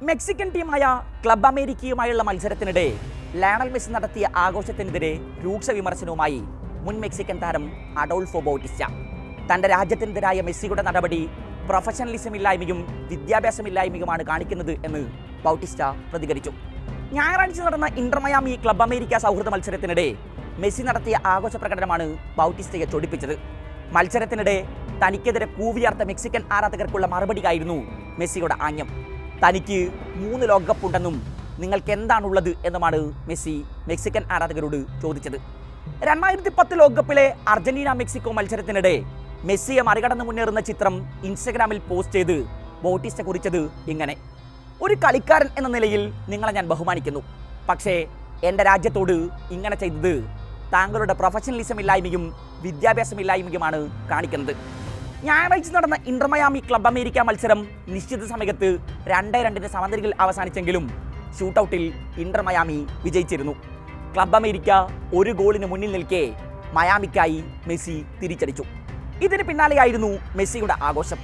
Mexican ടീമായ club അമേരിക്കയുമായുള്ള മത്സരത്തിനിടെ Lionel Messi നടത്തിയ ആഘോഷത്തിനെതിരെ രൂക്ഷ വിമർശനവുമായി മുൻ മെക്സിക്കൻ താരം അഡോൾഫോ ബൗട്ടിസ്റ്റ. തൻ്റെ രാജ്യത്തിനെതിരായ മെസ്സിയുടെ നടപടി പ്രൊഫഷണലിസമില്ലായ്മയും വിദ്യാഭ്യാസമില്ലായ്മയുമാണ് കാണിക്കുന്നത് എന്ന് ബൗട്ടിസ്റ്റ പ്രതികരിച്ചു. ഞായറാഴ്ച നടന്ന ഇന്റർ മയാമി ക്ലബ് അമേരിക്ക സൗഹൃദ മത്സരത്തിനിടെ മെസ്സി നടത്തിയ ആഘോഷ പ്രകടനമാണ് ബൗട്ടിസ്റ്റയെ ചൊടിപ്പിച്ചത്. മത്സരത്തിനിടെ തനിക്കെതിരെ കൂവിയാർത്ത മെക്സിക്കൻ ആരാധകർക്കുള്ള മറുപടിയായിരുന്നു മെസ്സിയുടെ ആംഗ്യം. തനിക്ക് 3 ലോകകപ്പ് ഉണ്ടെന്നും നിങ്ങൾക്ക് എന്താണുള്ളത് എന്നുമാണ് മെസ്സി മെക്സിക്കൻ ആരാധകരോട് ചോദിച്ചത്. 2010 ലോകകപ്പിലെ അർജന്റീന മെക്സിക്കോ മത്സരത്തിനിടെ മെസ്സിയെ മറികടന്ന് മുന്നേറുന്ന ചിത്രം ഇൻസ്റ്റഗ്രാമിൽ പോസ്റ്റ് ചെയ്ത് ബൗട്ടിസ്റ്റ കുറിച്ചത് ഇങ്ങനെ: ഒരു കളിക്കാരൻ എന്ന നിലയിൽ നിങ്ങളെ ഞാൻ ബഹുമാനിക്കുന്നു, പക്ഷേ എൻ്റെ രാജ്യത്തോട് ഇങ്ങനെ ചെയ്തത് താങ്കളുടെ പ്രൊഫഷണലിസമില്ലായ്മയും വിദ്യാഭ്യാസമില്ലായ്മയുമാണ് കാണിക്കുന്നത്. ഞായറാഴ്ച നടന്ന ഇന്റർ മയാമി ക്ലബ് അമേരിക്ക മത്സരം നിശ്ചിത സമയത്ത് 2-2 സമനിലയിൽ അവസാനിച്ചെങ്കിലും ഷൂട്ടൗട്ടിൽ ഇന്റർ മയാമി വിജയിച്ചിരുന്നു. ക്ലബ് അമേരിക്ക 1 ഗോളിന് മുന്നിൽ നിൽക്കെ മയാമിക്കായി മെസ്സി തിരിച്ചടിച്ചു. ഇതിന് പിന്നാലെയായിരുന്നു മെസ്സിയുടെ ആഘോഷം.